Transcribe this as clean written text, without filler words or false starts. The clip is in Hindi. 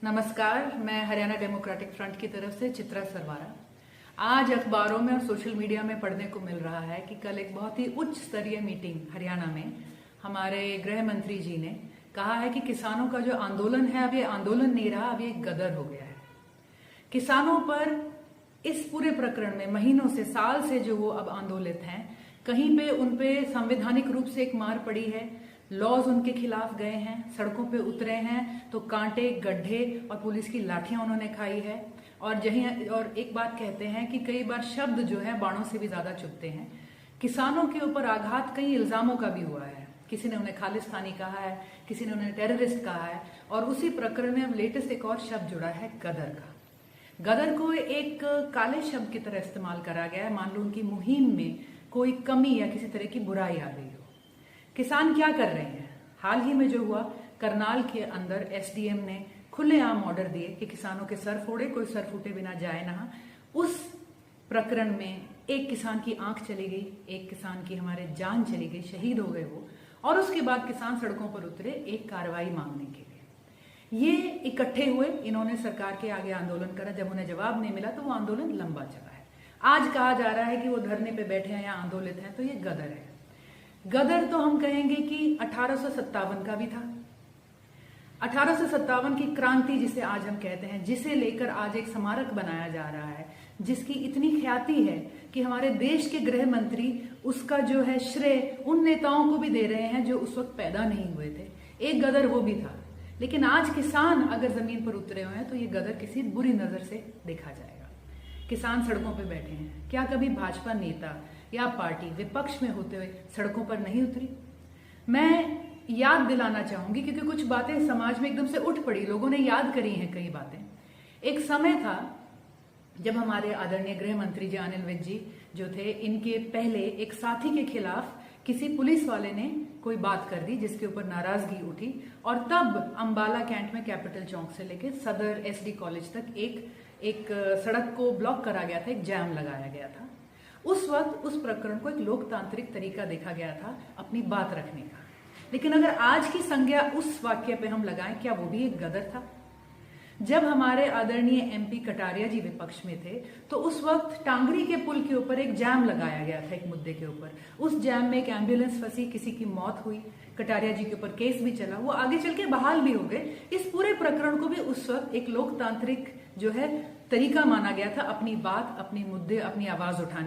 नमस्कार, मैं हरियाणा डेमोक्रेटिक फ्रंट की तरफ से चित्रा सरवारा। आज अखबारों में और सोशल मीडिया में पढ़ने को मिल रहा है कि कल एक बहुत ही उच्च स्तरीय मीटिंग हरियाणा में हमारे गृह मंत्री जी ने कहा है कि किसानों का जो आंदोलन है अब ये आंदोलन नहीं रहा, अब ये गदर हो गया है। किसानों पर इस पूरे प्रकरण में महीनों से, साल से जो वो अब आंदोलित हैं, कहीं पे उनपे संवैधानिक रूप से एक मार पड़ी है, लॉज उनके खिलाफ गए हैं, सड़कों पे उतरे हैं तो कांटे, गड्ढे और पुलिस की लाठियां उन्होंने खाई है। और एक बात कहते हैं कि कई बार शब्द जो है बाणों से भी ज्यादा चुभते हैं। किसानों के ऊपर आघात कई इल्जामों का भी हुआ है। किसी ने उन्हें खालिस्तानी कहा है, किसी ने उन्हें टेररिस्ट कहा है, और उसी प्रकरण में अब लेटेस्ट एक और शब्द जुड़ा है, गदर का। गदर को एक काले शब्द की तरह इस्तेमाल करा गया है, मान लो उनकी मुहिम में कोई कमी या किसी तरह की बुराई आ गई हो। किसान क्या कर रहे हैं? हाल ही में जो हुआ, करनाल के अंदर एसडीएम ने खुलेआम ऑर्डर दिए कि किसानों के सर फोड़े, कोई सर फूटे बिना जाए ना। उस प्रकरण में एक किसान की आंख चली गई, एक किसान की हमारे जान चली गई, शहीद हो गए वो। और उसके बाद किसान सड़कों पर उतरे एक कार्रवाई मांगने के लिए। ये इकट्ठे हुए, इन्होंने सरकार के आगे आंदोलन करा। जब उन्हें जवाब नहीं मिला तो वो आंदोलन लंबा चला है। आज कहा जा रहा है कि वो धरने पे बैठे हैं या आंदोलित हैं, तो ये गदर है। गदर तो हम कहेंगे कि 1857 का भी था। 1857 की क्रांति जिसे आज हम कहते हैं, जिसे लेकर आज एक स्मारक बनाया जा रहा है, जिसकी इतनी ख्याति है कि हमारे देश के गृह मंत्री उसका जो है श्रेय उन नेताओं को भी दे रहे हैं जो उस वक्त पैदा नहीं हुए थे। एक गदर वो भी था। लेकिन आज किसान अगर जमीन पर उतरे हुए हैं तो ये गदर किसी बुरी नजर से देखा जाएगा। किसान सड़कों पे बैठे हैं। क्या कभी भाजपा नेता या पार्टी विपक्ष में होते हुए सड़कों पर नहीं उतरी? मैं याद दिलाना चाहूंगी क्योंकि कुछ बातें समाज में एकदम से उठ पड़ी, लोगों ने याद करी हैं कई बातें। एक समय था जब हमारे आदरणीय गृह मंत्री जी अनिल विज जी जो थे, इनके पहले एक साथी के खिलाफ किसी पुलिस वाले ने कोई बात कर दी जिसके ऊपर नाराजगी उठी, और तब अंबाला कैंट में कैपिटल चौक से लेकर सदर एसडी कॉलेज तक एक सड़क को ब्लॉक करा गया था, एक जैम लगाया गया था। उस वक्त उस प्रकरण को एक लोकतांत्रिक तरीका देखा गया था अपनी बात रखने का। लेकिन अगर आज की संज्ञा उस वाक्य पे हम लगाएं, क्या वो भी एक गदर था? जब हमारे आदरणीय एमपी कटारिया जी विपक्ष में थे तो उस वक्त टांगरी के पुल के ऊपर एक जैम लगाया गया था, एक मुद्दे के ऊपर। उस जैम में एक एम्बुलेंस फंसी, किसी की मौत हुई, कटारिया जी के ऊपर केस भी चला, वो आगे चल के बहाल भी हो गए। इस पूरे प्रकरण को भी उस वक्त एक लोकतांत्रिक जो है तरीका माना गया था अपनी बात, अपने मुद्दे, अपनी आवाज उठाने